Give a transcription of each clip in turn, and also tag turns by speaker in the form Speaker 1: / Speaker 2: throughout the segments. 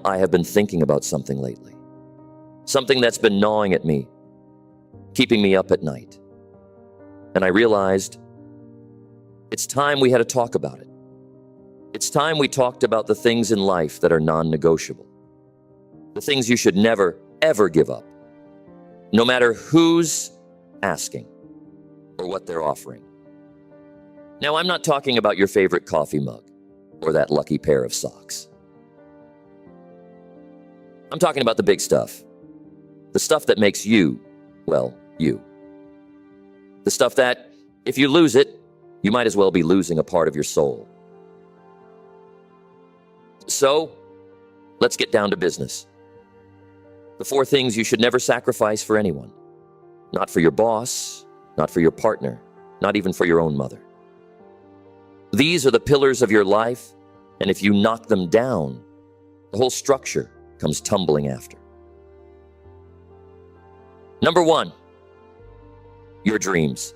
Speaker 1: I have been thinking about something lately. Something that's been gnawing at me, keeping me up at night. And I realized it's time we had a talk about it. It's time we talked about the things in life that are non-negotiable. The things you should never, ever give up, no matter who's asking or what they're offering. Now, I'm not talking about your favorite coffee mug or that lucky pair of socks. I'm talking about the big stuff. The stuff that makes you, well, you. The stuff that, if you lose it, you might as well be losing a part of your soul. So, let's get down to business. The 4 things you should never sacrifice for anyone. Not for your boss, not for your partner, not even for your own mother. These are the pillars of your life, and if you knock them down, the whole structure comes tumbling after. Number 1, your dreams.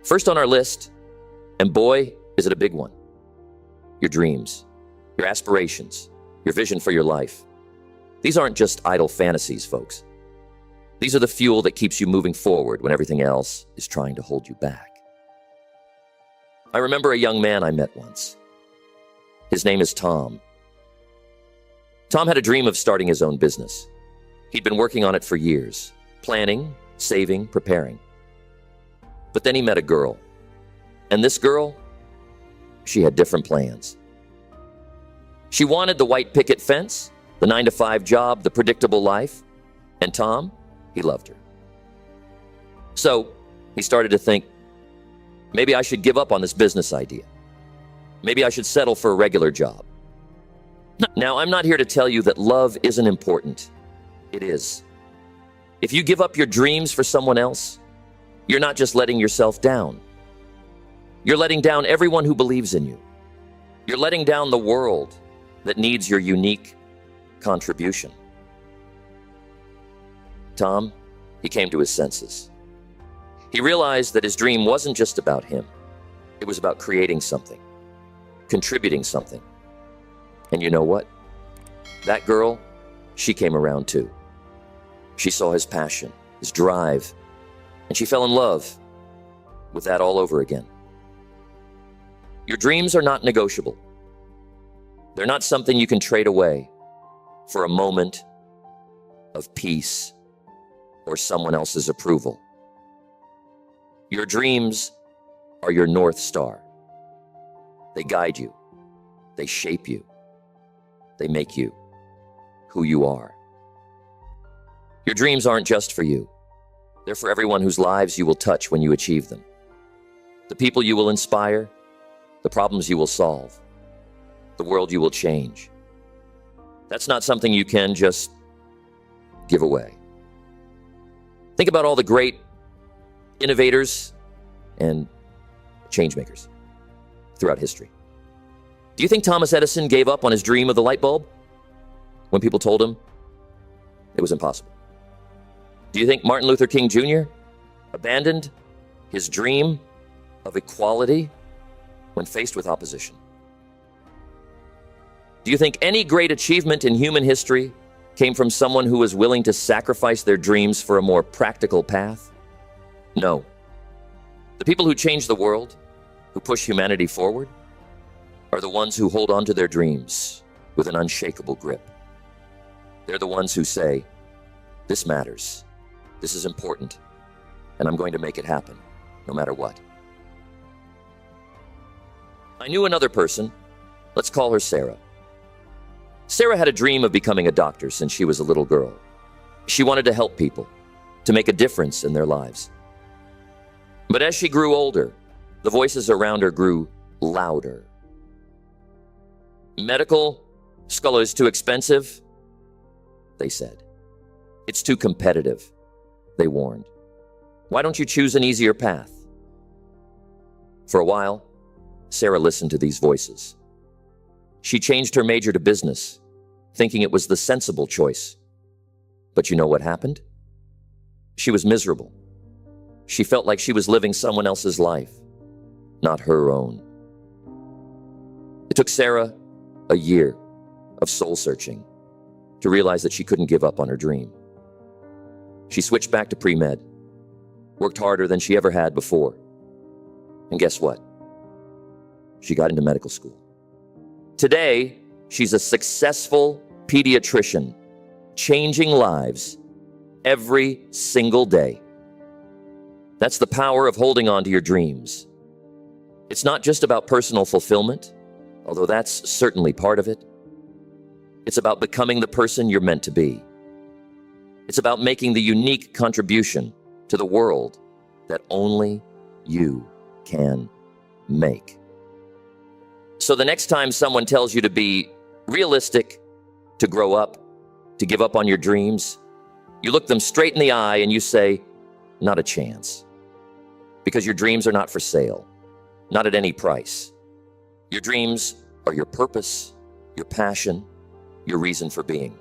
Speaker 1: First on our list, and boy, is it a big one. Your dreams, your aspirations, your vision for your life. These aren't just idle fantasies, folks. These are the fuel that keeps you moving forward when everything else is trying to hold you back. I remember a young man I met once. His name is Tom. Tom had a dream of starting his own business. He'd been working on it for years, planning, saving, preparing. But then he met a girl. And this girl, she had different plans. She wanted the white picket fence, the 9-to-5 job, the predictable life. And Tom, he loved her. So he started to think, maybe I should give up on this business idea. Maybe I should settle for a regular job. Now, I'm not here to tell you that love isn't important. It is. If you give up your dreams for someone else, you're not just letting yourself down. You're letting down everyone who believes in you. You're letting down the world that needs your unique contribution. Tom, he came to his senses. He realized that his dream wasn't just about him. It was about creating something, contributing something. And you know what? That girl, she came around too. She saw his passion, his drive, and she fell in love with that all over again. Your dreams are not negotiable. They're not something you can trade away for a moment of peace or someone else's approval. Your dreams are your North Star. They guide you. They shape you. They make you who you are. Your dreams aren't just for you. They're for everyone whose lives you will touch when you achieve them. The people you will inspire, the problems you will solve, the world you will change. That's not something you can just give away. Think about all the great innovators and change makers throughout history. Do you think Thomas Edison gave up on his dream of the light bulb when people told him it was impossible? Do you think Martin Luther King Jr. abandoned his dream of equality when faced with opposition? Do you think any great achievement in human history came from someone who was willing to sacrifice their dreams for a more practical path? No. The people who change the world, who push humanity forward, are the ones who hold on to their dreams with an unshakable grip. They're the ones who say, this matters, this is important, and I'm going to make it happen, no matter what. I knew another person. Let's call her Sarah. Sarah had a dream of becoming a doctor since she was a little girl. She wanted to help people, to make a difference in their lives. But as she grew older, the voices around her grew louder. Medical school is too expensive, they said. It's too competitive, they warned. Why don't you choose an easier path? For a while, Sarah listened to these voices. She changed her major to business, thinking it was the sensible choice. But you know what happened? She was miserable. She felt like she was living someone else's life, not her own. It took Sarah a year of soul searching to realize that she couldn't give up on her dream. She switched back to pre-med, worked harder than she ever had before. And guess what? She got into medical school. Today, she's a successful pediatrician, changing lives every single day. That's the power of holding on to your dreams. It's not just about personal fulfillment, although that's certainly part of it. It's about becoming the person you're meant to be. It's about making the unique contribution to the world that only you can make. So the next time someone tells you to be realistic, to grow up, to give up on your dreams, you look them straight in the eye and you say, not a chance. Because your dreams are not for sale, not at any price. Your dreams are your purpose, your passion, your reason for being.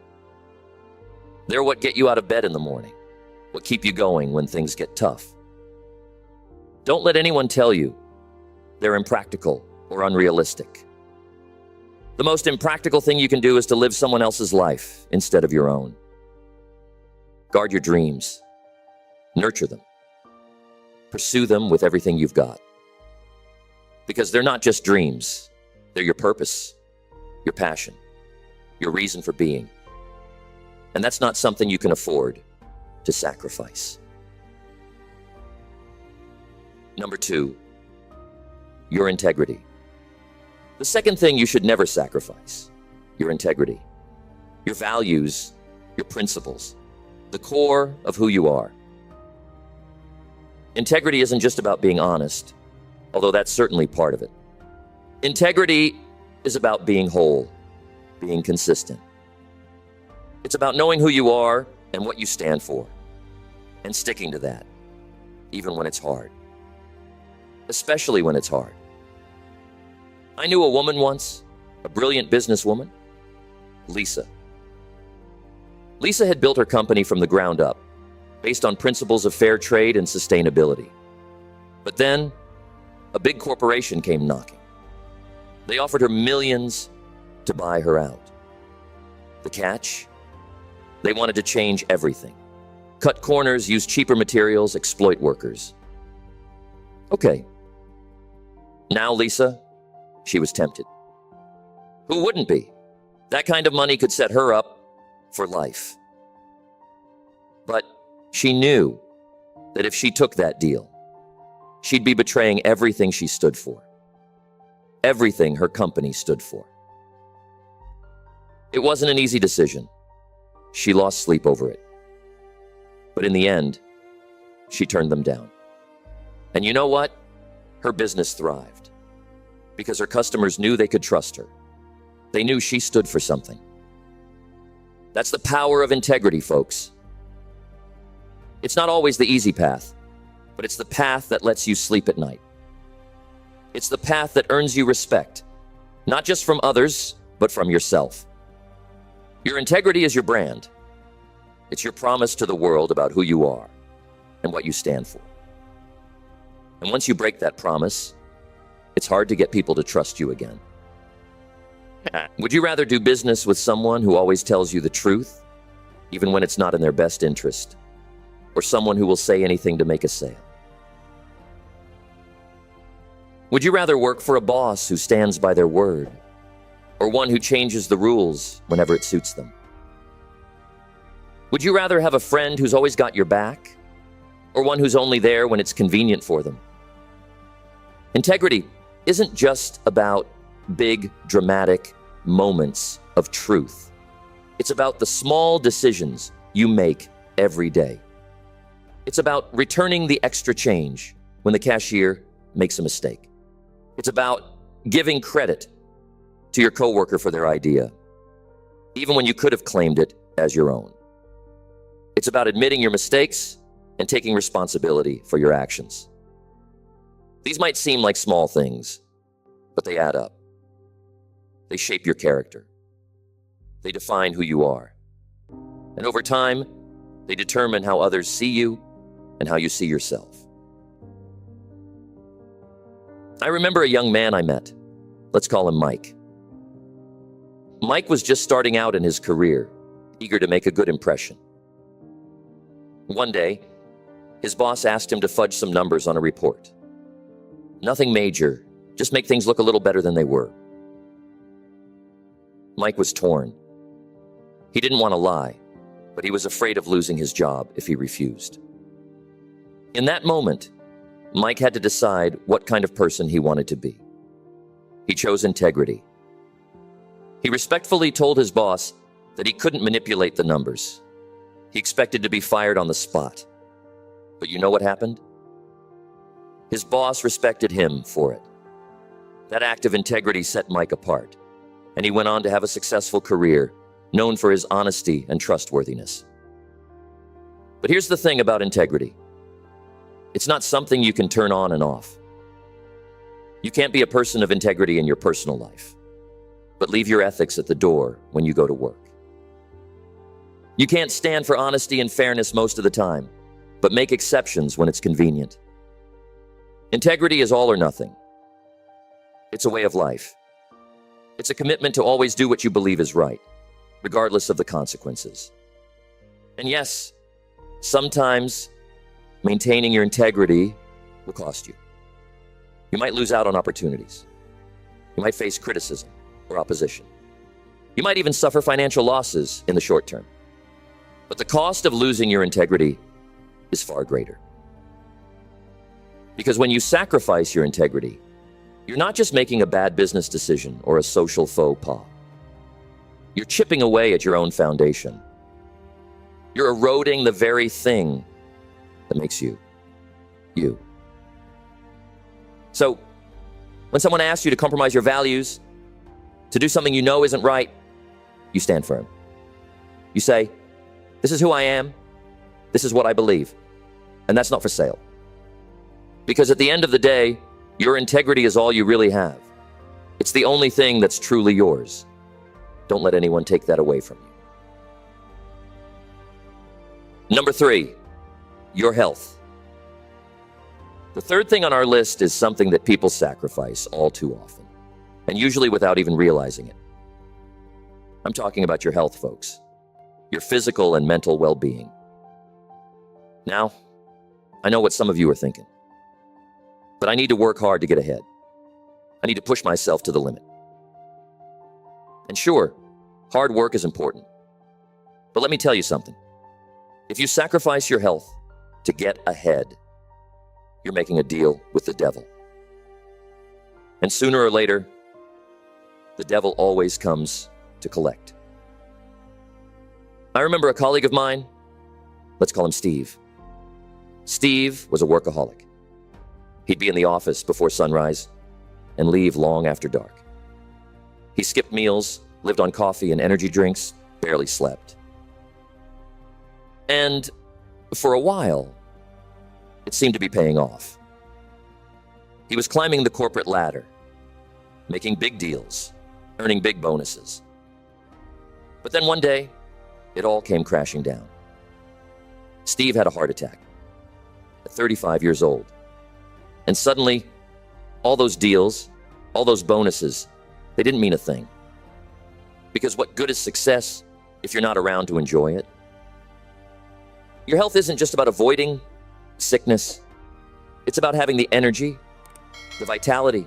Speaker 1: They're what get you out of bed in the morning, what keep you going when things get tough. Don't let anyone tell you they're impractical or unrealistic. The most impractical thing you can do is to live someone else's life instead of your own. Guard your dreams. Nurture them. Pursue them with everything you've got. Because they're not just dreams. They're your purpose, your passion, your reason for being. And that's not something you can afford to sacrifice. Number 2, your integrity. The second thing you should never sacrifice, your integrity, your values, your principles, the core of who you are. Integrity isn't just about being honest, although that's certainly part of it. Integrity is about being whole, being consistent. It's about knowing who you are and what you stand for, and sticking to that, even when it's hard. Especially when it's hard. I knew a woman once, a brilliant businesswoman, Lisa. Lisa had built her company from the ground up, based on principles of fair trade and sustainability. But then, a big corporation came knocking. They offered her millions to buy her out. The catch? They wanted to change everything. Cut corners, use cheaper materials, exploit workers. Okay. Now Lisa, she was tempted. Who wouldn't be? That kind of money could set her up for life. But she knew that if she took that deal, she'd be betraying everything she stood for. Everything her company stood for. It wasn't an easy decision. She lost sleep over it. But in the end, she turned them down. And you know what? Her business thrived. Because her customers knew they could trust her. They knew she stood for something. That's the power of integrity, folks. It's not always the easy path, but it's the path that lets you sleep at night. It's the path that earns you respect, not just from others, but from yourself. Your integrity is your brand. It's your promise to the world about who you are and what you stand for. And once you break that promise, it's hard to get people to trust you again. Would you rather do business with someone who always tells you the truth, even when it's not in their best interest, or someone who will say anything to make a sale? Would you rather work for a boss who stands by their word, or one who changes the rules whenever it suits them? Would you rather have a friend who's always got your back, or one who's only there when it's convenient for them? Integrity isn't just about big, dramatic moments of truth. It's about the small decisions you make every day. It's about returning the extra change when the cashier makes a mistake. It's about giving credit to your coworker for their idea, even when you could have claimed it as your own. It's about admitting your mistakes and taking responsibility for your actions. These might seem like small things, but they add up. They shape your character. They define who you are. And over time, they determine how others see you and how you see yourself. I remember a young man I met. Let's call him Mike. Mike was just starting out in his career, eager to make a good impression. One day, his boss asked him to fudge some numbers on a report. Nothing major, just make things look a little better than they were. Mike was torn. He didn't want to lie, but he was afraid of losing his job if he refused. In that moment, Mike had to decide what kind of person he wanted to be. He chose integrity. He respectfully told his boss that he couldn't manipulate the numbers. He expected to be fired on the spot. But you know what happened? His boss respected him for it. That act of integrity set Mike apart, and he went on to have a successful career, known for his honesty and trustworthiness. But here's the thing about integrity. It's not something you can turn on and off. You can't be a person of integrity in your personal life, but leave your ethics at the door when you go to work. You can't stand for honesty and fairness most of the time, but make exceptions when it's convenient. Integrity is all or nothing. It's a way of life. It's a commitment to always do what you believe is right, regardless of the consequences. And yes, sometimes maintaining your integrity will cost you. You might lose out on opportunities. You might face criticism or opposition. You might even suffer financial losses in the short term. But the cost of losing your integrity is far greater. Because when you sacrifice your integrity, you're not just making a bad business decision or a social faux pas. You're chipping away at your own foundation. You're eroding the very thing that makes you, you. So, when someone asks you to compromise your values, to do something you know isn't right, you stand firm. You say, this is who I am, this is what I believe, and that's not for sale. Because at the end of the day, your integrity is all you really have. It's the only thing that's truly yours. Don't let anyone take that away from you. Number 3, your health. The third thing on our list is something that people sacrifice all too often, and usually without even realizing it. I'm talking about your health, folks. Your physical and mental well-being. Now, I know what some of you are thinking, but I need to work hard to get ahead. I need to push myself to the limit. And sure, hard work is important. But let me tell you something. If you sacrifice your health to get ahead, you're making a deal with the devil. And sooner or later, the devil always comes to collect. I remember a colleague of mine, let's call him Steve. Steve was a workaholic. He'd be in the office before sunrise and leave long after dark. He skipped meals, lived on coffee and energy drinks, barely slept. And for a while, it seemed to be paying off. He was climbing the corporate ladder, making big deals, earning big bonuses. But then one day, it all came crashing down. Steve had a heart attack at 35 years old. And suddenly, all those deals, all those bonuses, they didn't mean a thing. Because what good is success if you're not around to enjoy it? Your health isn't just about avoiding sickness. It's about having the energy, the vitality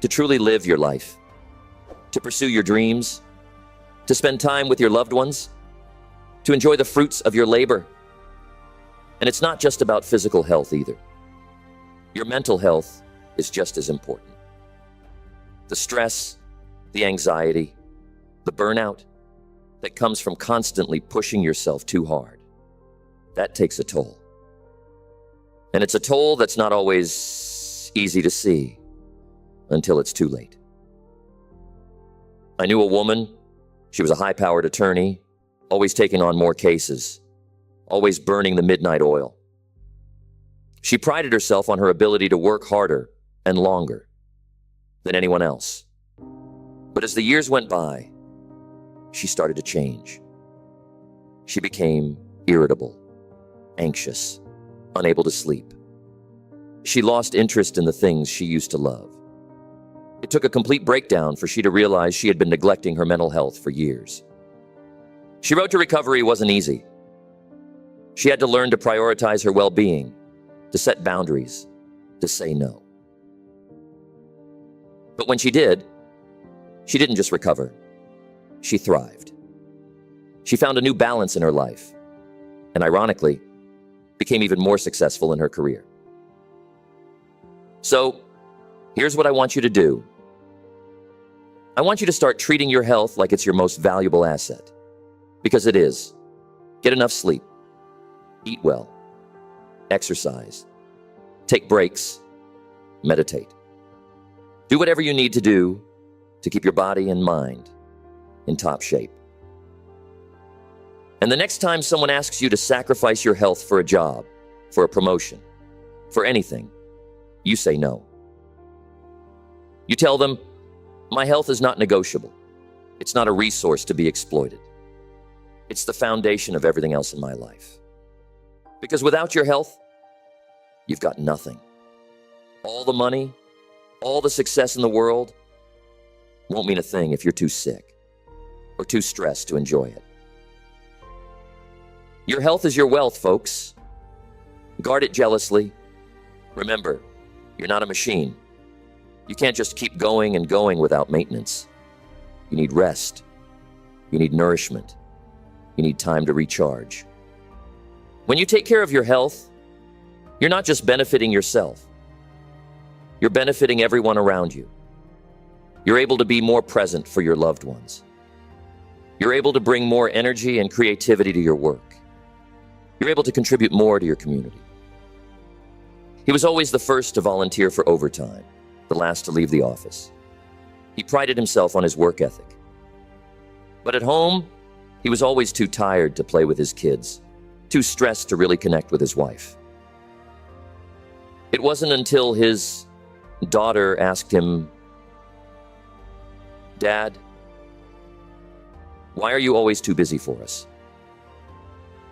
Speaker 1: to truly live your life, to pursue your dreams, to spend time with your loved ones, to enjoy the fruits of your labor. And it's not just about physical health either. Your mental health is just as important. The stress, the anxiety, the burnout that comes from constantly pushing yourself too hard, that takes a toll. And it's a toll that's not always easy to see until it's too late. I knew a woman. She was a high-powered attorney, always taking on more cases, always burning the midnight oil. She prided herself on her ability to work harder and longer than anyone else. But as the years went by, she started to change. She became irritable, anxious, unable to sleep. She lost interest in the things she used to love. It took a complete breakdown for she to realize she had been neglecting her mental health for years. She wrote to recovery wasn't easy. She had to learn to prioritize her well-being, to set boundaries, to say no. But when she did, she didn't just recover. She thrived. She found a new balance in her life, and ironically, became even more successful in her career. So, here's what I want you to do. I want you to start treating your health like it's your most valuable asset, because it is. Get enough sleep, eat well, exercise, take breaks, meditate. Do whatever you need to do to keep your body and mind in top shape. And the next time someone asks you to sacrifice your health for a job, for a promotion, for anything, you say no. You tell them, my health is not negotiable. It's not a resource to be exploited. It's the foundation of everything else in my life. Because without your health, you've got nothing. All the money, all the success in the world won't mean a thing if you're too sick or too stressed to enjoy it. Your health is your wealth, folks. Guard it jealously. Remember, you're not a machine. You can't just keep going and going without maintenance. You need rest. You need nourishment. You need time to recharge. When you take care of your health, you're not just benefiting yourself. You're benefiting everyone around you. You're able to be more present for your loved ones. You're able to bring more energy and creativity to your work. You're able to contribute more to your community. He was always the first to volunteer for overtime, the last to leave the office. He prided himself on his work ethic. But at home, he was always too tired to play with his kids, too stressed to really connect with his wife. It wasn't until his daughter asked him, "Dad, why are you always too busy for us?"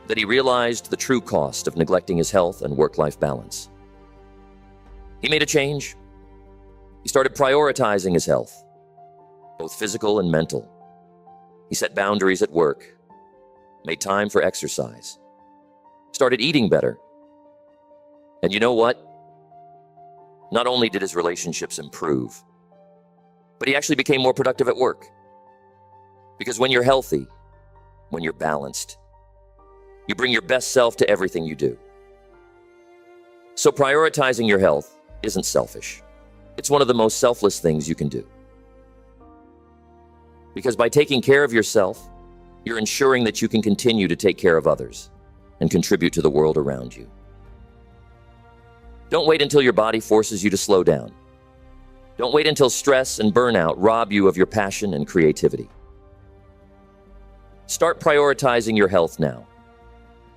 Speaker 1: that he realized the true cost of neglecting his health and work-life balance. He made a change. He started prioritizing his health, both physical and mental. He set boundaries at work, made time for exercise, started eating better. And you know what? Not only did his relationships improve, but he actually became more productive at work. Because when you're healthy, when you're balanced, you bring your best self to everything you do. So prioritizing your health isn't selfish. It's one of the most selfless things you can do. Because by taking care of yourself, you're ensuring that you can continue to take care of others and contribute to the world around you. Don't wait until your body forces you to slow down. Don't wait until stress and burnout rob you of your passion and creativity. Start prioritizing your health now.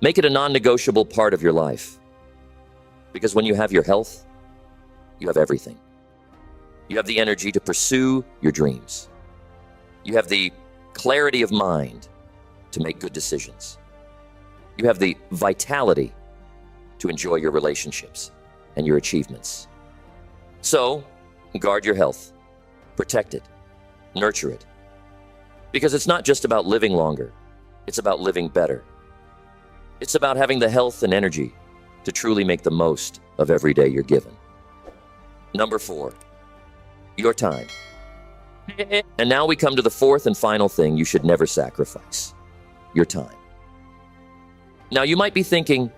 Speaker 1: Make it a non-negotiable part of your life. Because when you have your health, you have everything. You have the energy to pursue your dreams. You have the clarity of mind to make good decisions. You have the vitality to enjoy your relationships and your achievements. So, guard your health, protect it, nurture it. Because it's not just about living longer, it's about living better. It's about having the health and energy to truly make the most of every day you're given. Number 4, your time. And now we come to the fourth and final thing you should never sacrifice, your time. Now you might be thinking,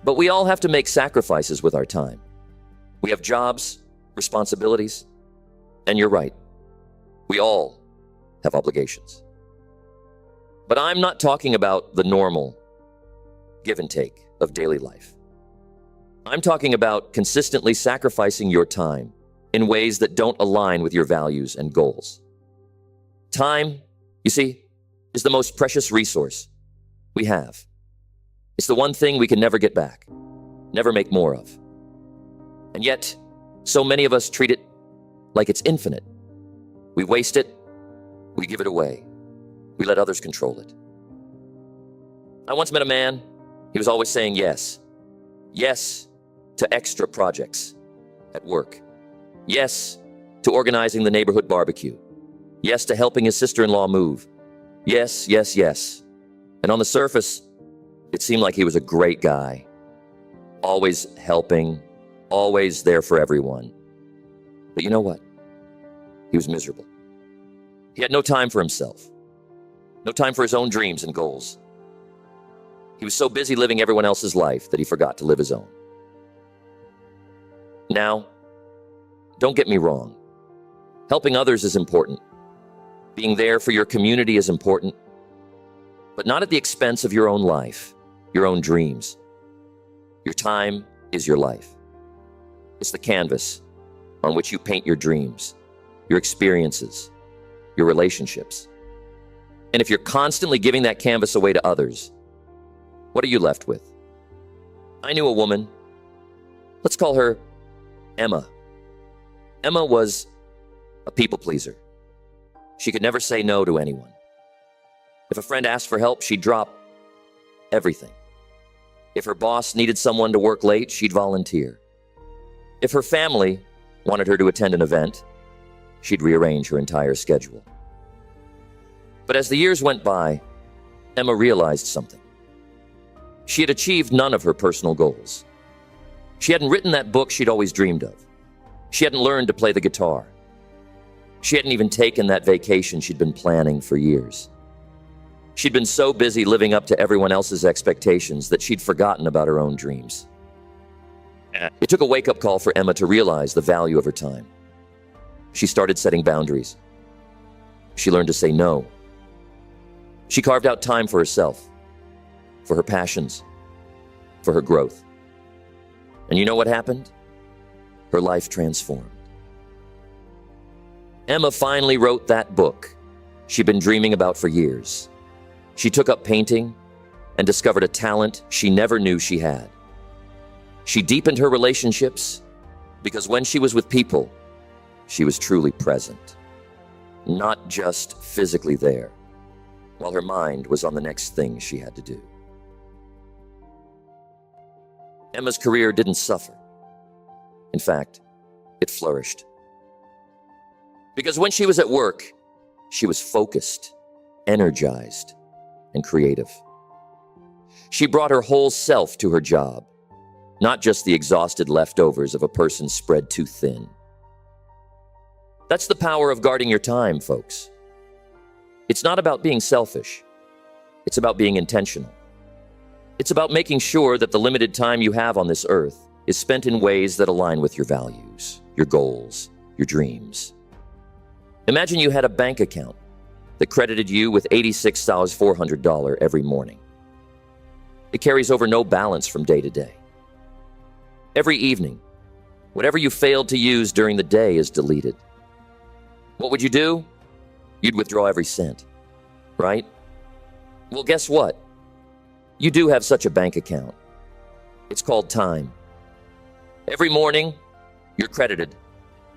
Speaker 1: but we all have to make sacrifices with our time. We have jobs, responsibilities, and you're right. We all have obligations. But I'm not talking about the normal give and take of daily life. I'm talking about consistently sacrificing your time in ways that don't align with your values and goals. Time, you see, is the most precious resource we have. It's the one thing we can never get back, never make more of. And yet, so many of us treat it like it's infinite. We waste it, we give it away, we let others control it. I once met a man. He was always saying yes. Yes to extra projects at work. Yes to organizing the neighborhood barbecue. Yes, to helping his sister-in-law move. Yes, yes, yes. And on the surface, it seemed like he was a great guy. Always helping, always there for everyone. But you know what? He was miserable. He had no time for himself. No time for his own dreams and goals. He was so busy living everyone else's life that he forgot to live his own. Now, don't get me wrong. Helping others is important. Being there for your community is important, but not at the expense of your own life, your own dreams. Your time is your life. It's the canvas on which you paint your dreams, your experiences, your relationships. And if you're constantly giving that canvas away to others, what are you left with? I knew a woman. Let's call her Emma. Emma was a people pleaser. She could never say no to anyone. If a friend asked for help, she'd drop everything. If her boss needed someone to work late, she'd volunteer. If her family wanted her to attend an event, she'd rearrange her entire schedule. But as the years went by, Emma realized something. She had achieved none of her personal goals. She hadn't written that book she'd always dreamed of. She hadn't learned to play the guitar. She hadn't even taken that vacation she'd been planning for years. She'd been so busy living up to everyone else's expectations that she'd forgotten about her own dreams. It took a wake-up call for Emma to realize the value of her time. She started setting boundaries. She learned to say no. She carved out time for herself, for her passions, for her growth. And you know what happened? Her life transformed. Emma finally wrote that book she'd been dreaming about for years. She took up painting and discovered a talent she never knew she had. She deepened her relationships because when she was with people, she was truly present, not just physically there, while her mind was on the next thing she had to do. Emma's career didn't suffer. In fact, it flourished. Because when she was at work, she was focused, energized, and creative. She brought her whole self to her job, not just the exhausted leftovers of a person spread too thin. That's the power of guarding your time, folks. It's not about being selfish. It's about being intentional. It's about making sure that the limited time you have on this earth is spent in ways that align with your values, your goals, your dreams. Imagine you had a bank account that credited you with $86,400 every morning. It carries over no balance from day to day. Every evening, whatever you failed to use during the day is deleted. What would you do? You'd withdraw every cent, right? Well, guess what? You do have such a bank account. It's called time. Every morning, you're credited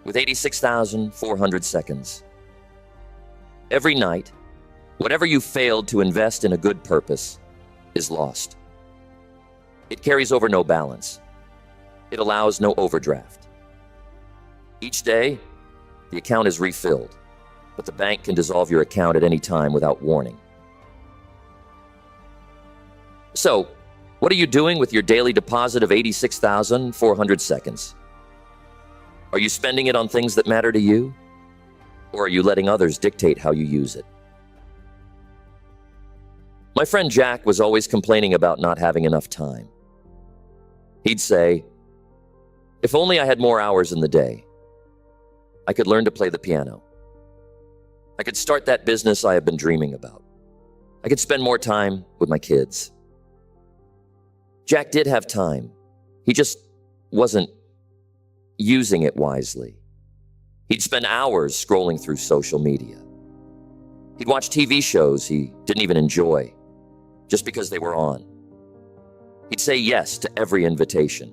Speaker 1: with 86,400 seconds. Every night, whatever you failed to invest in a good purpose is lost. It carries over no balance. It allows no overdraft. Each day, the account is refilled, but the bank can dissolve your account at any time without warning. So, what are you doing with your daily deposit of 86,400 seconds? Are you spending it on things that matter to you? Or are you letting others dictate how you use it? My friend Jack was always complaining about not having enough time. He'd say, "If only I had more hours in the day, I could learn to play the piano. I could start that business I have been dreaming about. I could spend more time with my kids." Jack did have time. He just wasn't using it wisely. He'd spend hours scrolling through social media. He'd watch TV shows he didn't even enjoy, just because they were on. He'd say yes to every invitation,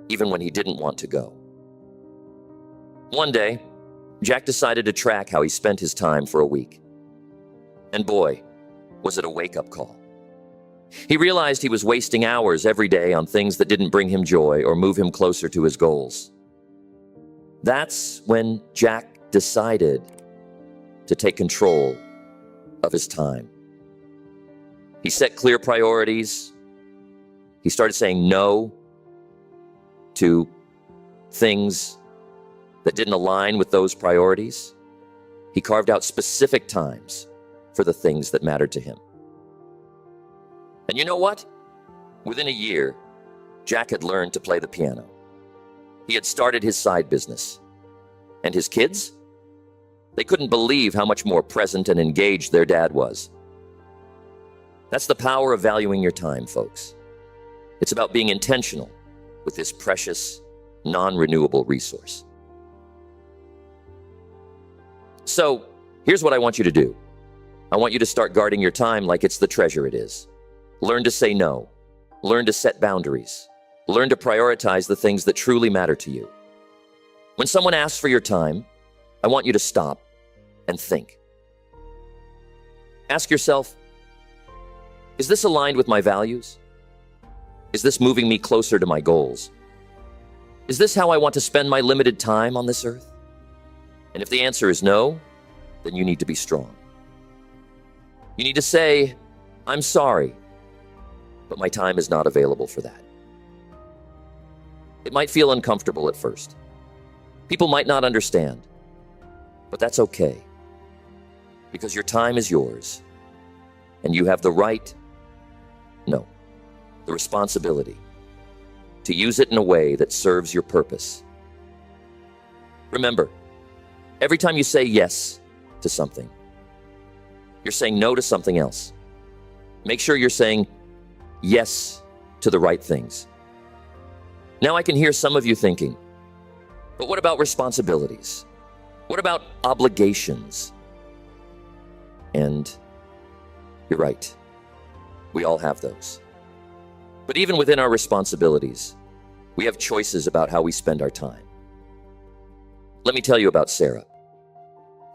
Speaker 1: even when he didn't want to go. One day, Jack decided to track how he spent his time for a week. And boy, was it a wake-up call. He realized he was wasting hours every day on things that didn't bring him joy or move him closer to his goals. That's when Jack decided to take control of his time. He set clear priorities. He started saying no to things that didn't align with those priorities. He carved out specific times for the things that mattered to him. And you know what? Within a year, Jack had learned to play the piano. He had started his side business. And his kids? They couldn't believe how much more present and engaged their dad was. That's the power of valuing your time, folks. It's about being intentional with this precious, non-renewable resource. So, here's what I want you to do. I want you to start guarding your time like it's the treasure it is. Learn to say no. Learn to set boundaries. Learn to prioritize the things that truly matter to you. When someone asks for your time, I want you to stop and think. Ask yourself, is this aligned with my values? Is this moving me closer to my goals? Is this how I want to spend my limited time on this earth? And if the answer is no, then you need to be strong. You need to say, I'm sorry, but my time is not available for that. It might feel uncomfortable at first. People might not understand, but that's okay, because your time is yours, and you have the right, no, the responsibility to use it in a way that serves your purpose. Remember, every time you say yes to something, you're saying no to something else. Make sure you're saying yes to the right things. Now I can hear some of you thinking, but what about responsibilities? What about obligations? And you're right. We all have those. But even within our responsibilities, we have choices about how we spend our time. Let me tell you about Sarah.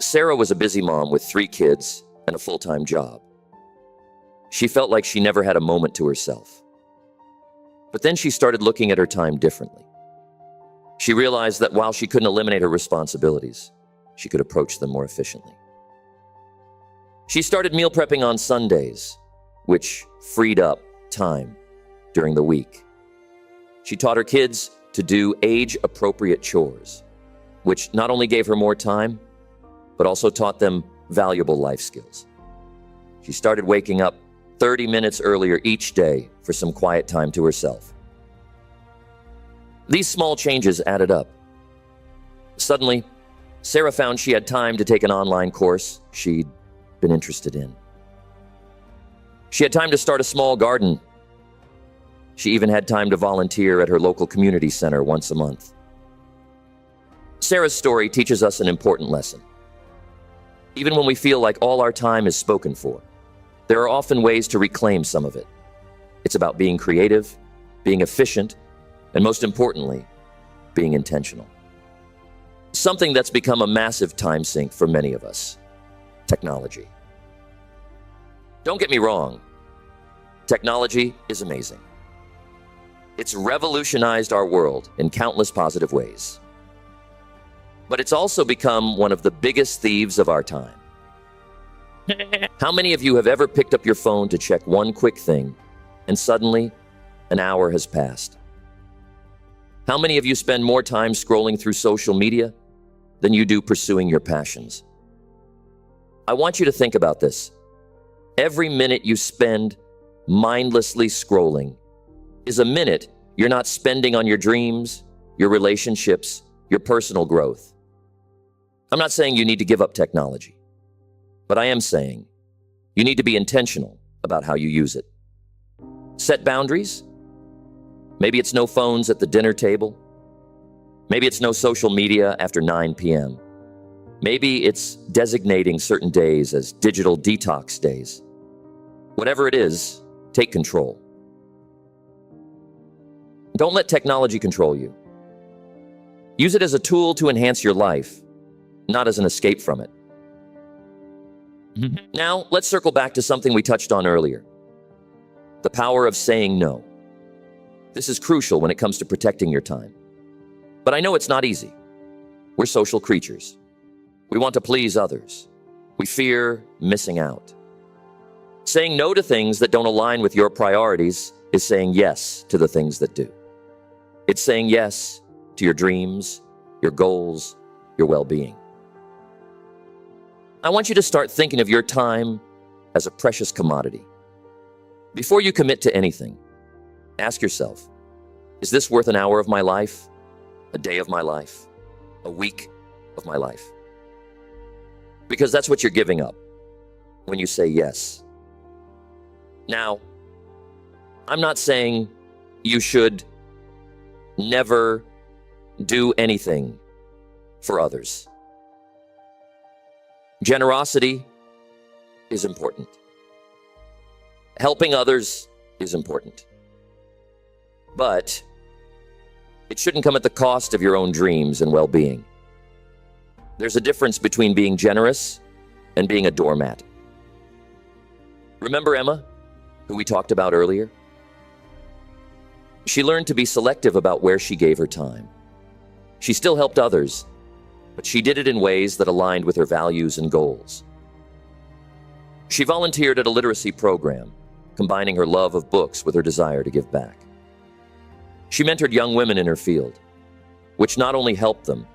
Speaker 1: Sarah was a busy mom with 3 kids and a full-time job. She felt like she never had a moment to herself. But then she started looking at her time differently. She realized that while she couldn't eliminate her responsibilities, she could approach them more efficiently. She started meal prepping on Sundays, which freed up time during the week. She taught her kids to do age-appropriate chores, which not only gave her more time, but also taught them valuable life skills. She started waking up 30 minutes earlier each day for some quiet time to herself. These small changes added up. Suddenly, Sarah found she had time to take an online course she'd been interested in. She had time to start a small garden. She even had time to volunteer at her local community center once a month. Sarah's story teaches us an important lesson. Even when we feel like all our time is spoken for, there are often ways to reclaim some of it. It's about being creative, being efficient, and most importantly, being intentional. Something that's become a massive time sink for many of us: technology. Don't get me wrong, technology is amazing. It's revolutionized our world in countless positive ways. But it's also become one of the biggest thieves of our time. How many of you have ever picked up your phone to check one quick thing, and suddenly an hour has passed? How many of you spend more time scrolling through social media than you do pursuing your passions? I want you to think about this. Every minute you spend mindlessly scrolling is a minute you're not spending on your dreams, your relationships, your personal growth. I'm not saying you need to give up technology, but I am saying you need to be intentional about how you use it. Set boundaries. Maybe it's no phones at the dinner table. Maybe it's no social media after 9 p.m. Maybe it's designating certain days as digital detox days. Whatever it is, take control. Don't let technology control you. Use it as a tool to enhance your life, not as an escape from it. Now, let's circle back to something we touched on earlier: the power of saying no. This is crucial when it comes to protecting your time. But I know it's not easy. We're social creatures. We want to please others. We fear missing out. Saying no to things that don't align with your priorities is saying yes to the things that do. It's saying yes to your dreams, your goals, your well-being. I want you to start thinking of your time as a precious commodity. Before you commit to anything, ask yourself, is this worth an hour of my life, a day of my life, a week of my life? Because that's what you're giving up when you say yes. Now, I'm not saying you should never do anything for others. Generosity is important. Helping others is important. But it shouldn't come at the cost of your own dreams and well-being. There's a difference between being generous and being a doormat. Remember Emma, who we talked about earlier? She learned to be selective about where she gave her time. She still helped others, but she did it in ways that aligned with her values and goals. She volunteered at a literacy program, combining her love of books with her desire to give back. She mentored young women in her field, which not only helped them,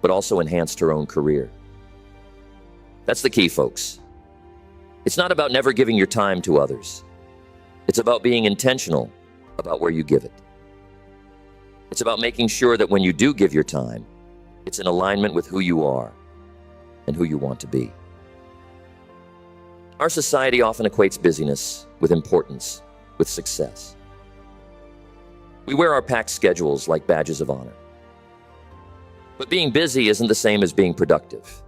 Speaker 1: but also enhanced her own career. That's the key, folks. It's not about never giving your time to others. It's about being intentional about where you give it. It's about making sure that when you do give your time, it's in alignment with who you are and who you want to be. Our society often equates busyness with importance, with success. We wear our packed schedules like badges of honor. But being busy isn't the same as being productive.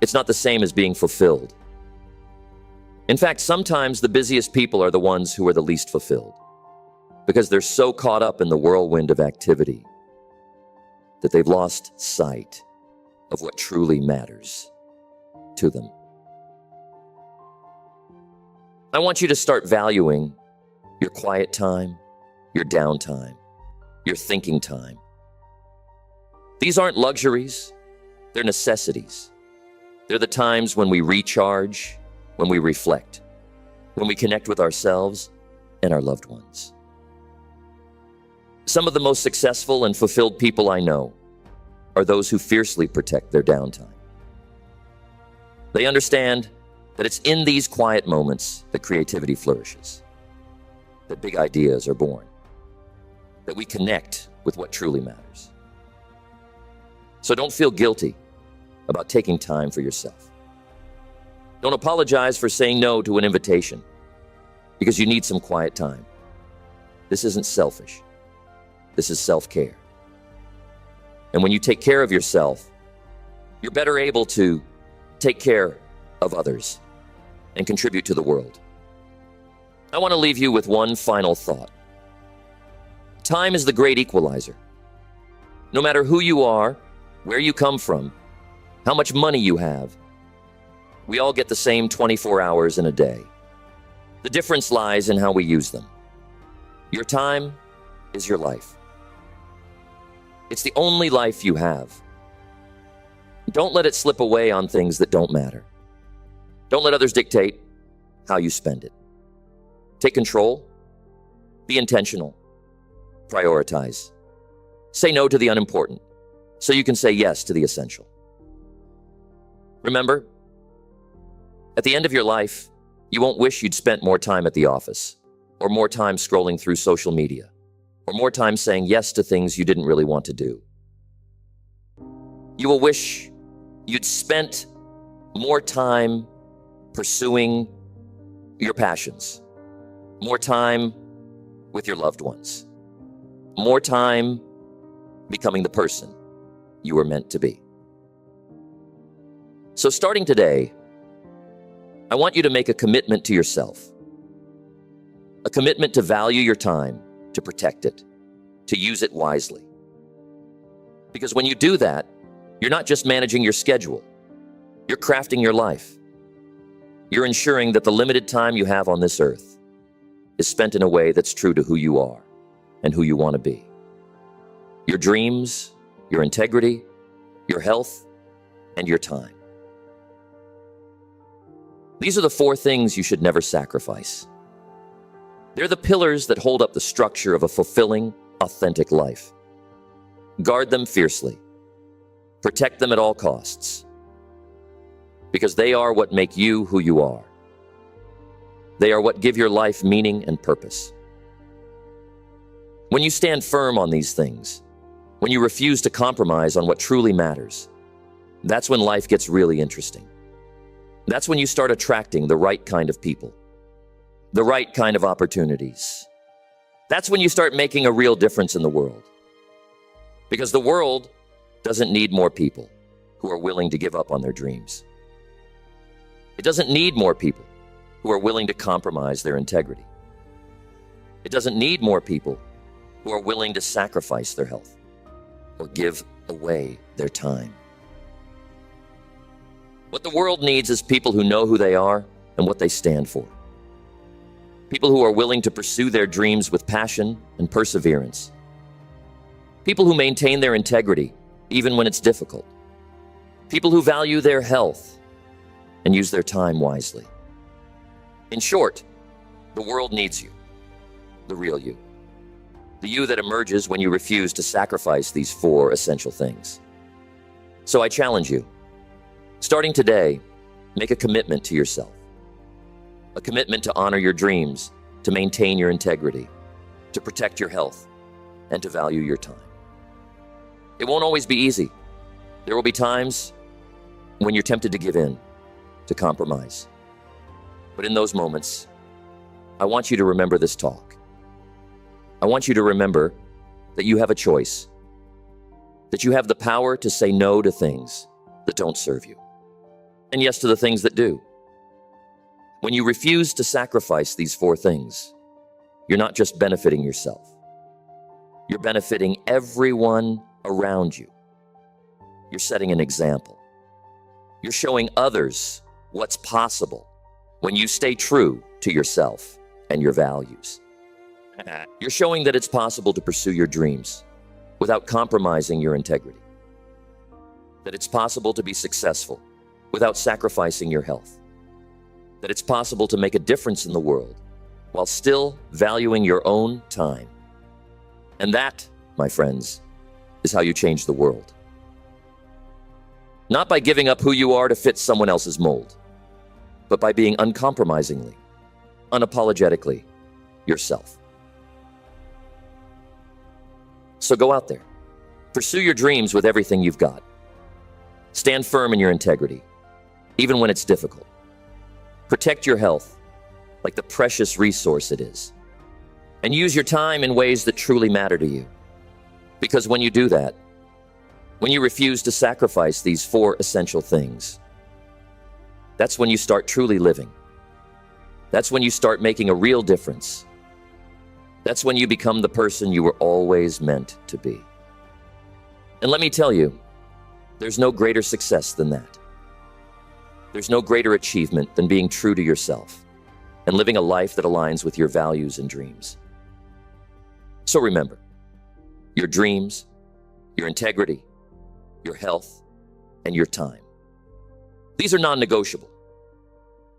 Speaker 1: It's not the same as being fulfilled. In fact, sometimes the busiest people are the ones who are the least fulfilled, because they're so caught up in the whirlwind of activity that they've lost sight of what truly matters to them. I want you to start valuing your quiet time, your downtime, your thinking time. These aren't luxuries, they're necessities. They're the times when we recharge, when we reflect, when we connect with ourselves and our loved ones. Some of the most successful and fulfilled people I know are those who fiercely protect their downtime. They understand that it's in these quiet moments that creativity flourishes, that big ideas are born, that we connect with what truly matters. So don't feel guilty about taking time for yourself. Don't apologize for saying no to an invitation because you need some quiet time. This isn't selfish. This is self-care. And when you take care of yourself, you're better able to take care of others and contribute to the world. I want to leave you with one final thought. Time is the great equalizer. No matter who you are, where you come from, how much money you have, we all get the same 24 hours in a day. The difference lies in how we use them. Your time is your life. It's the only life you have. Don't let it slip away on things that don't matter. Don't let others dictate how you spend it. Take control. Be intentional. Prioritize. Say no to the unimportant so you can say yes to the essential. Remember, at the end of your life, you won't wish you'd spent more time at the office, or more time scrolling through social media, or more time saying yes to things you didn't really want to do. You will wish you'd spent more time pursuing your passions, more time with your loved ones, more time becoming the person you were meant to be. So starting today, I want you to make a commitment to yourself, a commitment to value your time, to protect it, to use it wisely. Because when you do that, you're not just managing your schedule, you're crafting your life. You're ensuring that the limited time you have on this earth is spent in a way that's true to who you are and who you want to be. Your dreams, your integrity, your health, and your time. These are the 4 things you should never sacrifice. They're the pillars that hold up the structure of a fulfilling, authentic life. Guard them fiercely. Protect them at all costs. Because they are what make you who you are. They are what give your life meaning and purpose. When you stand firm on these things, when you refuse to compromise on what truly matters, that's when life gets really interesting. That's when you start attracting the right kind of people, the right kind of opportunities. That's when you start making a real difference in the world. Because the world doesn't need more people who are willing to give up on their dreams. It doesn't need more people who are willing to compromise their integrity. It doesn't need more people who are willing to sacrifice their health or give away their time. What the world needs is people who know who they are and what they stand for. People who are willing to pursue their dreams with passion and perseverance. People who maintain their integrity even when it's difficult. People who value their health and use their time wisely. In short, the world needs you, the real you. The you that emerges when you refuse to sacrifice these 4 essential things. So I challenge you, starting today, make a commitment to yourself. A commitment to honor your dreams, to maintain your integrity, to protect your health, and to value your time. It won't always be easy. There will be times when you're tempted to give in, to compromise. But in those moments, I want you to remember this talk. I want you to remember that you have a choice, that you have the power to say no to things that don't serve you, and yes to the things that do. When you refuse to sacrifice these 4 things, you're not just benefiting yourself. You're benefiting everyone around you. You're setting an example. You're showing others what's possible when you stay true to yourself and your values. You're showing that it's possible to pursue your dreams without compromising your integrity. That it's possible to be successful without sacrificing your health. That it's possible to make a difference in the world while still valuing your own time. And that, my friends, is how you change the world. Not by giving up who you are to fit someone else's mold, but by being uncompromisingly, unapologetically yourself. So go out there. Pursue your dreams with everything you've got. Stand firm in your integrity, even when it's difficult. Protect your health like the precious resource it is. And use your time in ways that truly matter to you. Because when you do that, when you refuse to sacrifice these 4 essential things, that's when you start truly living. That's when you start making a real difference. That's when you become the person you were always meant to be. And let me tell you, there's no greater success than that. There's no greater achievement than being true to yourself and living a life that aligns with your values and dreams. So remember, your dreams, your integrity, your health, and your time. These are non-negotiable.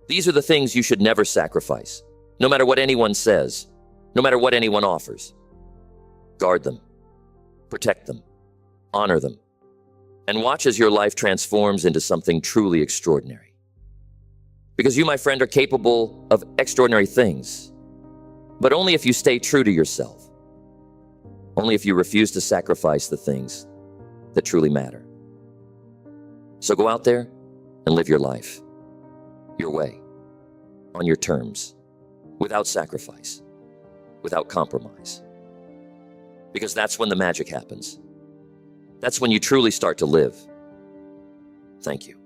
Speaker 1: These are the things you should never sacrifice, no matter what anyone says, no matter what anyone offers. Guard them, protect them, honor them, and watch as your life transforms into something truly extraordinary. Because you, my friend, are capable of extraordinary things, but only if you stay true to yourself. Only if you refuse to sacrifice the things that truly matter. So go out there and live your life, your way, on your terms, without sacrifice, without compromise. Because that's when the magic happens. That's when you truly start to live. Thank you.